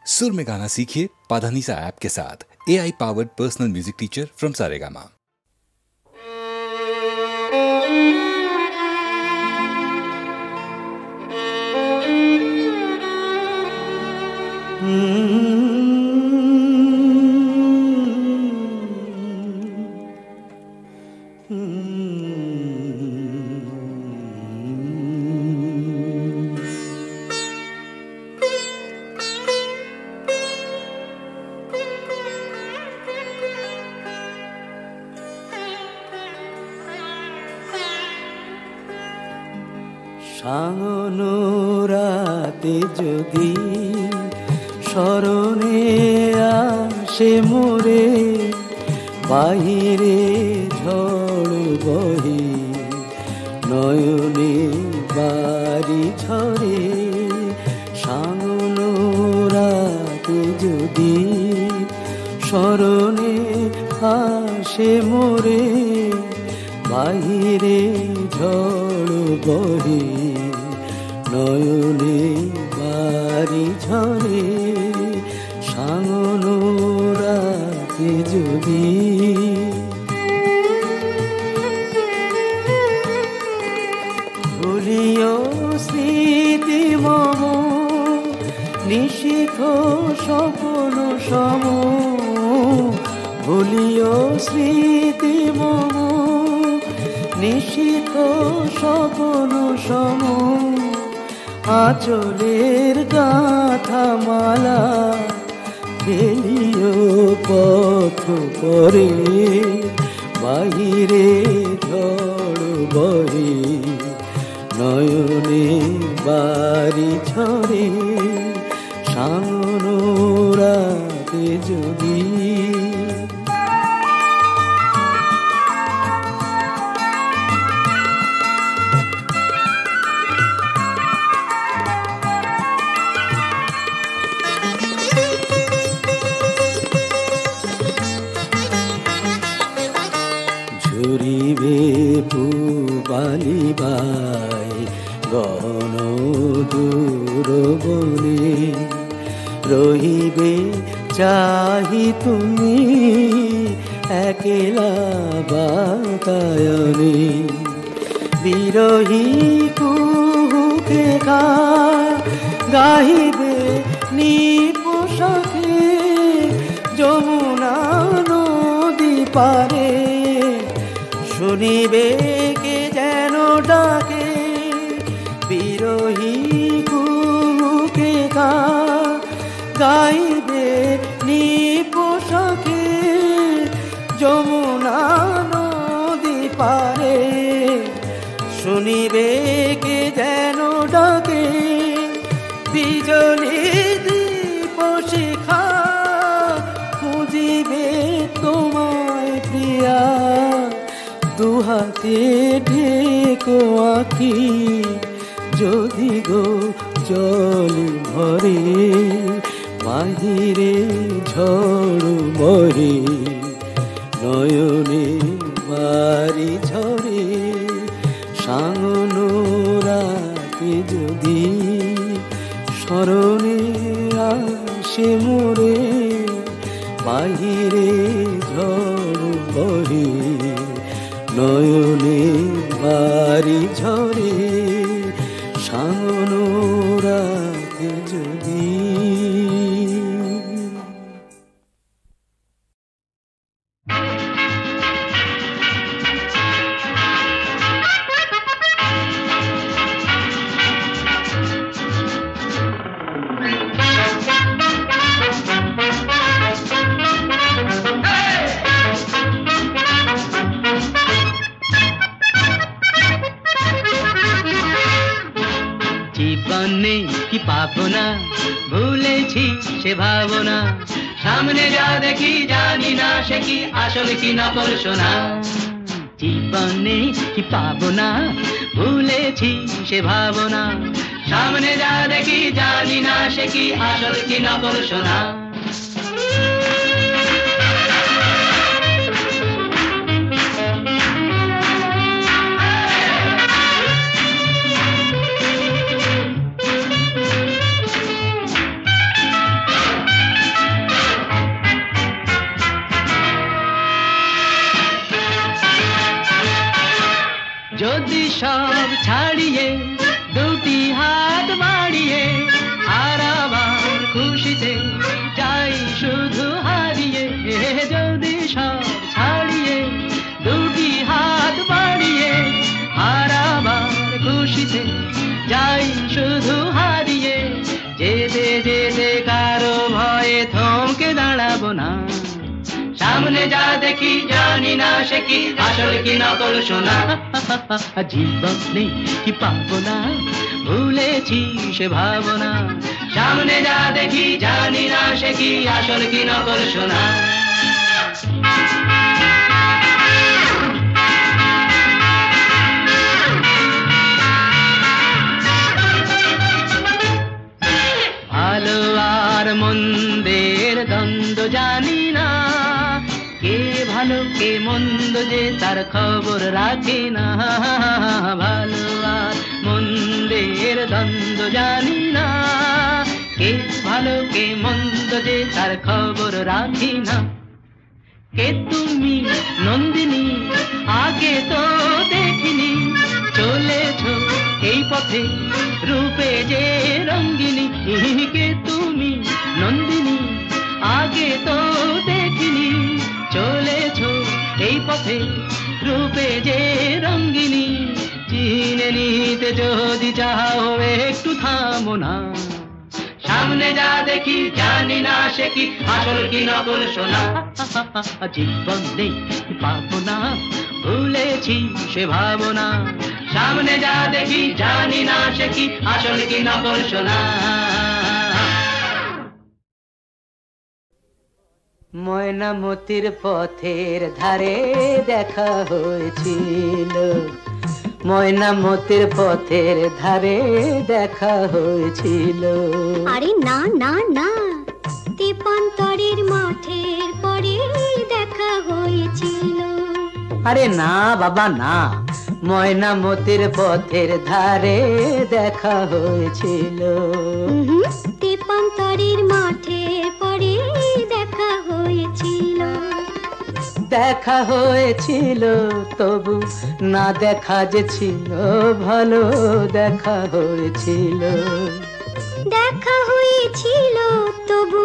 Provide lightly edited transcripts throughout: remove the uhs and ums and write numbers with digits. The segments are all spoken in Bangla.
सुर में गाना सीखिए पाधानीसा ऐप के साथ। AI powered personal music teacher from Saregama. সাঙ্গনো রাতে যদি স্মরণে আসে মোরে, বাহিরে ঝড় বহে নয়নে বাড়ি ঝরে। সাঙ্গনো রাতে যদি স্মরণে আসে মোরে, বাহিরে ঝড় বহে নয়নে বাড়ি ঝরে। সাঙ্গনো রাতে যদি ভুলিও স্মৃতি মম, নিশীথ স্বপ্ন সম। ভুলিও স্মৃতি মম, নিশীথ স্বপ্ন সম। আঁচলের গাঁথা মালা ফেলিও পথ পরে, বাহিরে ঝড় বহে নয়নে বাড়ি ঝরে। সাঙ্গনো রাতে যদি ঝরিবে পুবালিবাই গহন দূর বনে, রহিবে চাহি তুমি একলা বাতায়নে। বিরহী কুহুকে গাহিবে নিপোষাকে যমুনা নদী পারে। শুনিবে কে যেন ডাকে, বিরহী কুহুকে গাইবে নিপোষাকে যমুনা নদী পারে। শুনিবে কে যেন ডাকে, বিজলি দীপ শিখা খুঁজিবে তোমায় প্রিয়া। দুহাতে ঢেকো আঁখি যদি গো জল ভরে, বাহিরে ঝড় বহে নয়নে বাড়ি ঝরে। সাঙ্গনো রাতে যদি স্মরণে আসে মোরে, বাহিরে ঝড় বহে নয়নে বাড়ি ঝরে। সাঙ্গনো রাতে যদি জীবনে কি পাবো না, ভুলেছি সে ভাবনা। সামনে যা দেখি জানি না সে কি আসল কি নকল সোনা। জীবনে কি পাবো না, ভুলেছি সে ভাবনা। সামনে যা দেখি জানি না সে কি আসল কি নকল সোনা। সব ছাড়িয়ে দুটি হাত বাড়িয়ে আর আবার খুশিতে যাই শুধু হারিয়ে, যদি সব ছাড়িয়ে দুটি হাত বাড়িয়ে আর আবার খুশিতে যাই শুধু হারিয়ে, যেতে যেতে কারো ভয়ে থমকে দাঁড়াবো না, সামনে যা দেখি জানি না সে কি আসল কি নকল সোনা। জীবনে কি পাবো না ভুলেছি সে ভাবনা, সামনে যা দেখি জানি না সে কি আসল কি নকল সোনা। ভালো আর মন্দের দ্বন্দ্ব জানি না, কে ভালো কে মন্দ যে তার খবর রাখে না। ভালো আর মন্দের দ্বন্দ্ব জানি না, কে ভালো কে মন্দ যে তার খবর রাখে না। কে তুমি নন্দিনী আগে তো দেখিনি, চলেছো এই পথে রূপে যে রঙ্গিনী। কে তুমি নন্দিনী আগে তো দেখিনি, চলেছো এই পথে রূপে যে রঙ্গিনী। চিনে নিতে যদি চাও একটু থামো না, সামনে যা দেখি জানি না সে কি আসল কি নকল সোনা। জীবনে পাবো না ভুলেছি সে ভাবনা, সামনে যা দেখি জানি না সে কি আসল কি নকল সোনা। ময়নামতির পথের ধারে দেখা হয়েছিল, ময়নামতির পথের ধারে দেখা হয়েছিল। আরে না না না, তেপান্তরের মাঠের পরে দেখা হয়েছিল। আরে না বাবা না, ময়নামতির পথের ধারে দেখা হয়েছিল। তেপান্তরের মাঠের পরে দেখা হয়েছিল। দেখা হয়েছিল তবু না দেখা যে ছিল ভালো, দেখা হয়েছিল। দেখা হয়েছিল তবু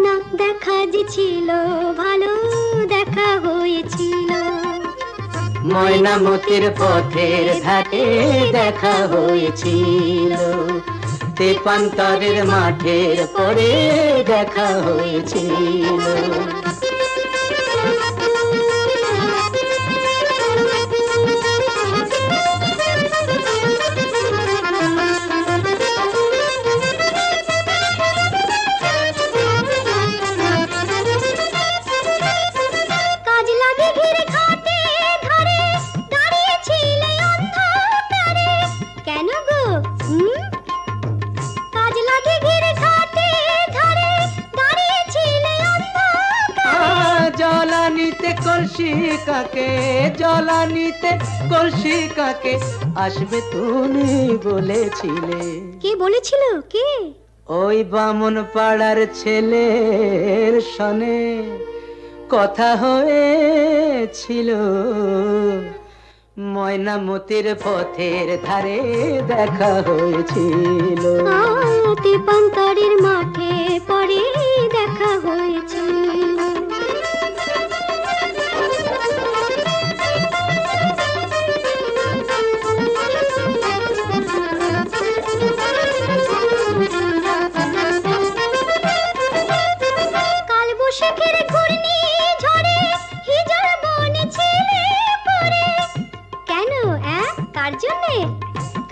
না দেখা যে ছিল ভালো, দেখা হয়েছিল। ময়নামতির পথের ধারে দেখা হয়েছিল, তেপান্তরের মাঠের পরে দেখা হয়েছিল। কলসি কাকে জলানিতে কলসি কাকে আসবে তুমি বলেছিলে। কে বলেছিল? কে? ওই বামন পাড়ার ছেলের সনে কথা হয়েছিল। ময়নামতির পথের ধারে দেখা হয়েছিল। তেপান্তরের মাঠে পরে দেখা হয়েছিল। কালবৈশাখীর ঘূর্ণি ঝড়ে হিজড় বনে ছিলে পড়ে। কেন কার জন্যে?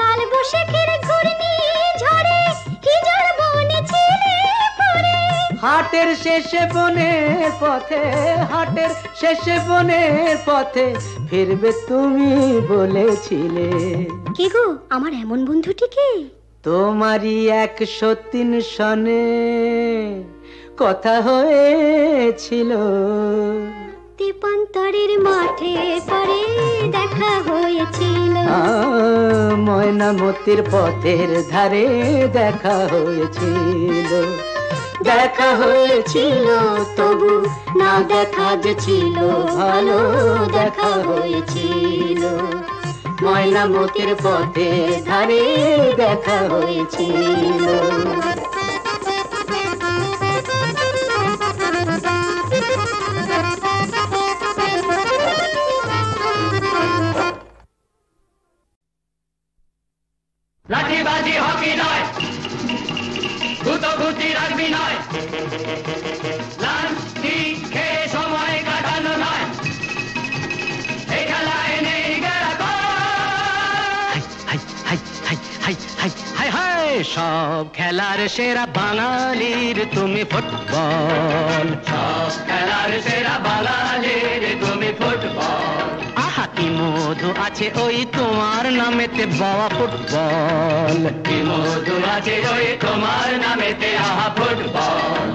কালবৈশাখীর ঘূর্ণি ঝড়ে হিজড় বনে ছিলে পড়ে। হাটের শেষে বনের পথে, হাটের শেষে বনের পথে ফিরবে তুমি বলেছিলে। কে গো আমার এমন বন্ধুটিকে? তোমারই 103 সনে কথা হয়েছিল। তেপান্তরের মাঠে পরে দেখা হয়েছিল। ময়নামতির পথের ধারে দেখা হয়েছিল। দেখা হয়েছিল তবু না দেখা যে ছিল ভালো, দেখা হয়েছিল। ময়নামতির পথে ধারে দেখা হয়েছিল। লাঠিবাজি হকি নয়, গুতোগুতি রাখবি নয়, লাঠি খেয়ে সময় কাটানো নয়, এই খেলায় নেই সব খেলার সেরা বাঙালির তুমি ফুটবল, সব খেলার সেরা বাঙালির তুমি ফুটবল। আহা কি মধু আছে ওই তোমার নামেতে বাবা ফুটবল, কি মধু আছে ওই তোমার নামেতে আহা ফুটবল।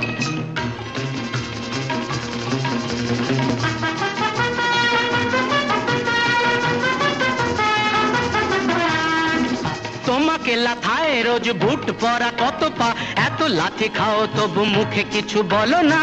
তোমাকে লাথায় রোজ বুট পরা কত পা, এত লাথি খাও তবু মুখে কিছু বলো না,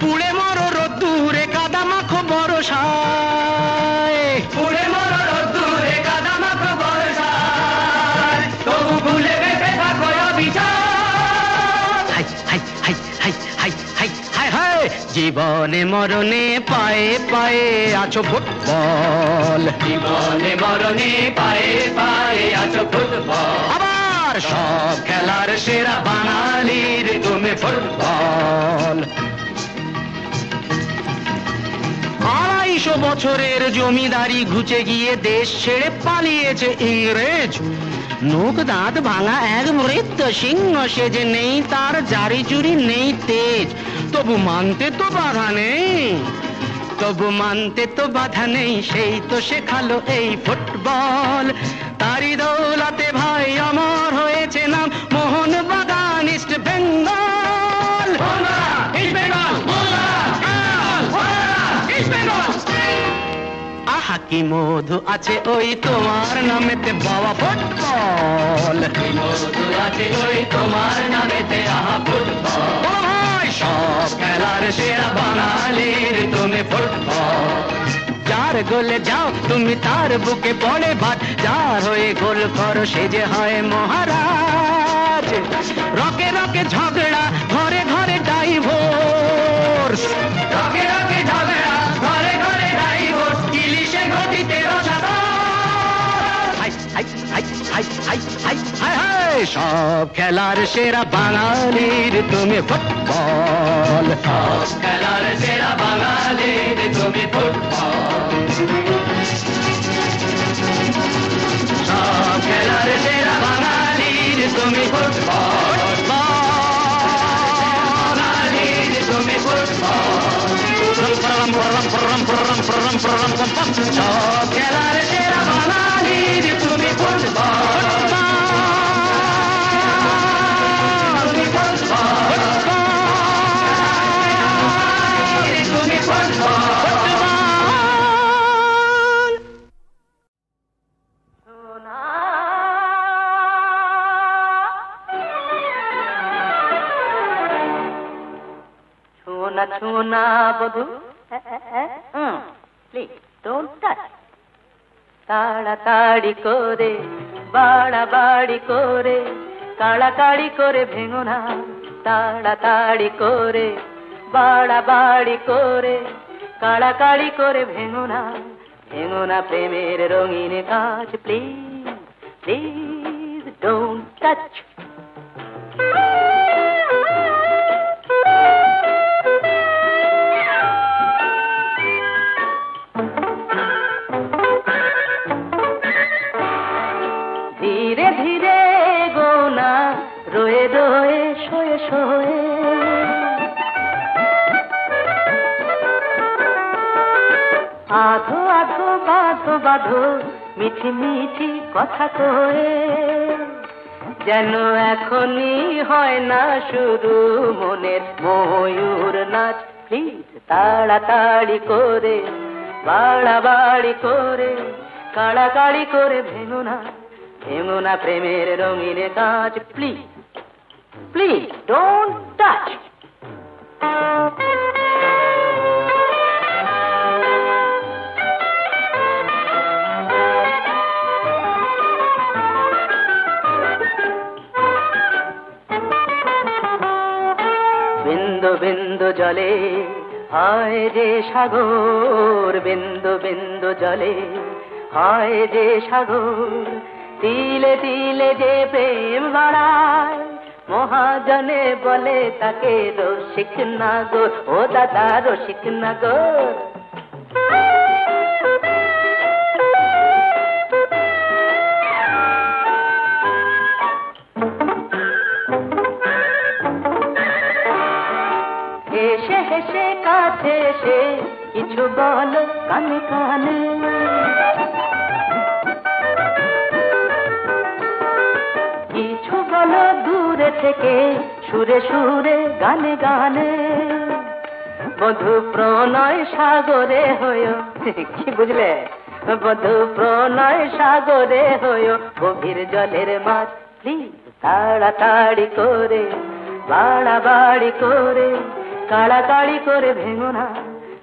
পুড়ে মরো রোদ্দুরে কাদা মাখো বরসায়, পুড়ে মরো রোদ্দুরে কাদা মাখো বরসায়, তবু ভুলে বেঁচে থাকো অবিচার। High hi hi hi hi hi hi high, জীবনে মরণে পায়ে পায়ে আছো ফুটবল, জীবনে মরণে পায়ে পায়ে আছো ফুটবল। আবার সব খেলার সেরা বাঙালির তুমি ফুটবল। 250 বছরের জমিদারি ঘুচে গিয়ে দেশ ছেড়ে পালিয়েছে ইংরেজ, নোক দাঁত ভাঙা এক মৃত সিংহ সেজে, নেই তার জারি জুরি নেই তেজ, তবু মানতে তো বাধা নেই, তবু মানতে তো বাধা নেই, সেই তো শেখালো এই ফুটবল। তারি দৌলতে ভাই অমর হয়েছে নাম মোহনবাগান ইস্ট বেঙ্গল। আহা কি মধু আছে ওই তোমার নামেতে বাবা ফুটবল, কি মধু আছে ওই তোমার নামেতে আহা ফুটবল। সব খেলার সেরা বাঙালির তুমি ফুটবল। যার গোলে যাও তুমি তার বুকে পড়ে ভাত, যার হয়ে গোল করো সে যে হয় মহারাজ। রকে রকে ঝগড়া ঘরে ঘরে ডাইভোর্স, রকে রকে ঝগড়া ঘরে ঘরে ডাইভোর্স, ইলিশে গতিতে রসাতল। Hi hi hi hi hi hi hi hi, সব খেলার সেরা বাঙালির তুমি ফুটবল, সব খেলার সেরা বাঙালির তুমি ফুটবল। সব খেলার সেরা বাঙালির তুমি ফুটবল, বাঙালির তুমি ফুটবল। সব খেলার সেরা বাঙালির তুমি ফুটবল, তুমি ফুটবল, তুমি ফুটবল। Chuna বধু, প্লিজ ডোন্ট টাচ। তাড়াতাড়ি করে বাড়াবাড়ি করে কাড়াকাড়ি করে ভেঙো না, তাড়াতাড়ি করে বাড়াবাড়ি করে কাড়াকাড়ি করে ভেঙো না, ভেঙো না প্রেমের রঙিন কাজ। Please please don't touch. ধীরে ধীরে গোনা রয়ে রয়ে শোয়ে শোয়ে, আধো আধো বাঁধো বাঁধো মিঠি মিঠি কথা কয়ে, যেন এখনই হয় না শুরু মনের ময়ূর নাচ। প্লিজ তাড়াতাড়ি করে বাড়াবাড়ি করে কাড়াকাড়ি করে ভেঙো না, ভেঙো না প্রেমের রঙিন কাজ। Please please don't touch. বিন্দু বিন্দু জলে হয় যে সাগর, বিন্দু বিন্দু জলে হয় যে সাগর, তিলে তিলে যে প্রেম বাড়ায়, মহাজনে বলে তাকে রসিক নাগর। ও দাদা রসিক নাগর। হেসে হেসে কাছে এসে কিছু বলো কানে কানে, কিছু বলো দূরে থেকে সুরে সুরে গানে গানে। বধু প্রণয় সাগরে হয়ে, কি বুঝলে, বধু প্রণয় সাগরে হয়ে গভীর জলের মাছ। প্লিজ তাড়াতাড়ি করে বাড়াবাড়ি করে কাড়াকাড়ি করে ভেঙো না,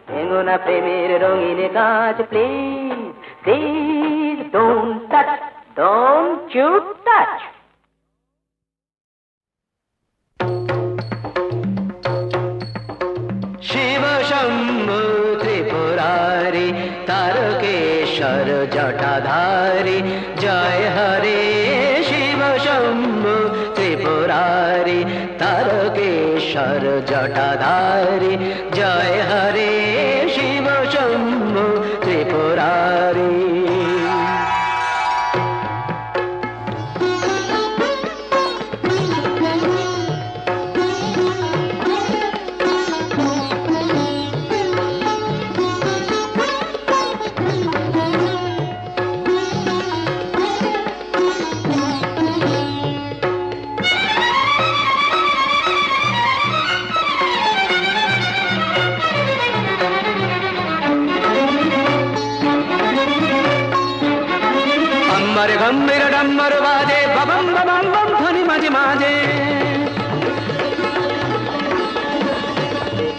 ভেঙো না প্রেমের রঙিন গাছ। Please please don't touch, don't you touch. Shiva Shambhu Tripurari Tarakeshwar Jatadhari, জয় হরে শিব শম্ভু ত্রিপুরারি তারকেশ্বর জটাধারী, জয় হরে শিব শম্ভু ত্রিপুরারি। গম্ভীর ডম্বর বাজে ববম ববম বম ধ্বনি মাঝে মাঝে,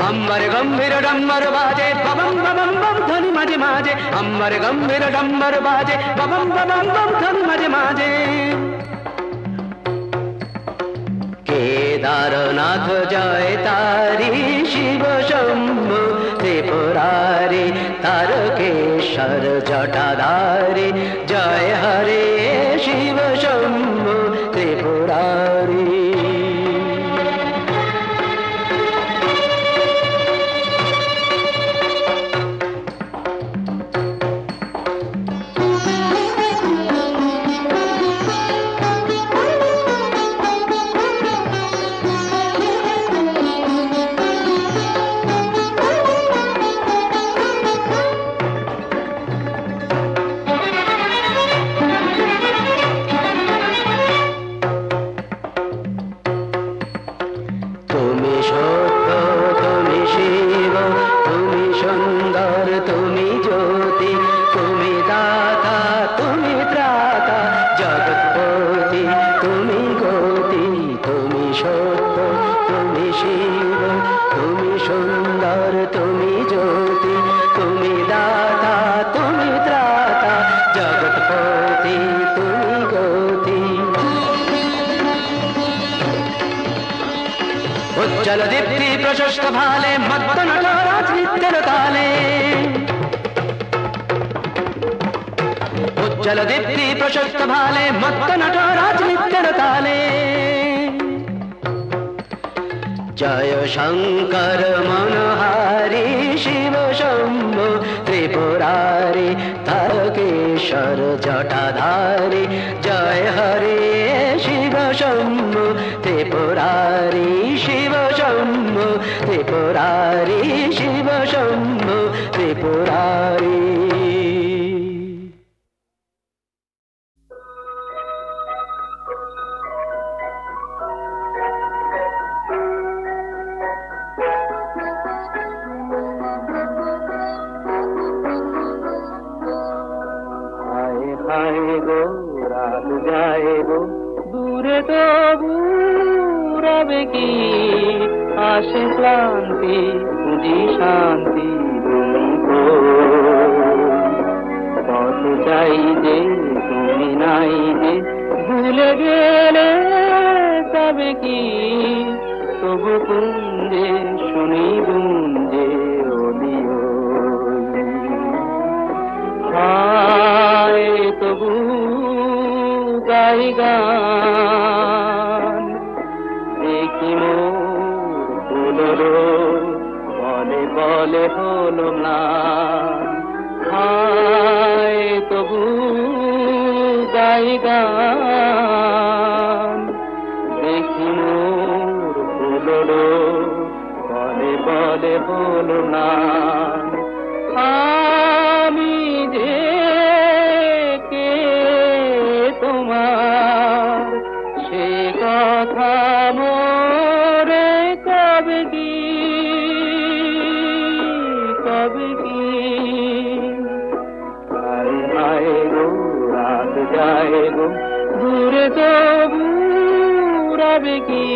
अम्बर गंभीर डम्बर बाजे बबम बबम बम ध्वनि माजे माजे, अम्बर गंभीर डम्बर बाजे बबम बबम बम ध्वनि माजे माजे। केदारनाथ जय तारी शिव शंभु त्रिपुरारी तारकेश्वर जटाधारी, जय हरे शिव शंभु त्रिपुरारी। जलदीप्ति प्रशस्त भाले मत्त नटराज नित्यर ताले, जलदीप्ति प्रशस्त भाले मत्त नटराज नित्यर ताले। जय शंकर मनहारी शिव शंभु त्रिपुरारी तारकेश्वर जटाधारी, जय हरे शिव शंभु त्रिपुरारी शिव शंभु त्रिपुरारी शिव शंभु त्रिपुरारी। आए गो रात जाए गो दूरे तो रवे की आशे क्लांति तुझी शांति तुमको पथ चाई जे तुमी नाई जे भूले गेले सब की तबु कुंदे জলে হলো ম্লান। হায় তবু গাই গান, দেখি মোর ফুললো বলে বলে হলো না। আমি যে কে তোমার সে কথা মোরে কবে কি কবে কি। হায় হায় গো রাত যায় গো দূরে তবু রবে কি।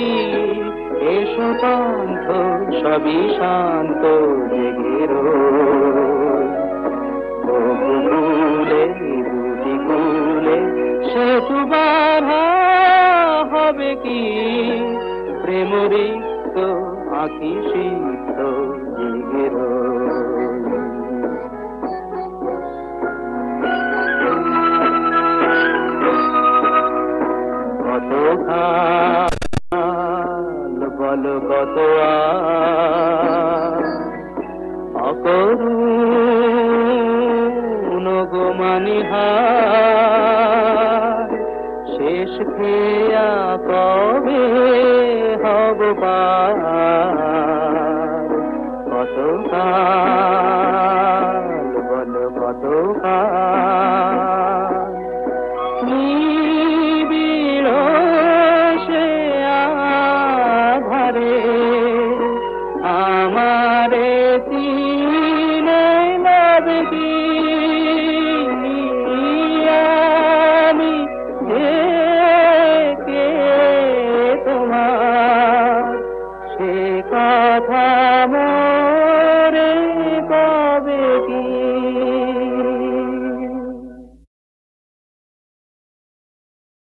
এসো পান্থ সবই শান্ত জেগে রোলে দুটি কুলে সেতু বাধা হবে কি। প্রেমরিক্ত আঁকি সিদ্ধ জেগে কত বল কত অকরুণ গো মানিহার। শেষ খেয়া কবে হব পার। কত কাল বল কত কাল নিবিড় সে আধারে আমারে তিনে লবে কি। আমি কে তোমার সে কথা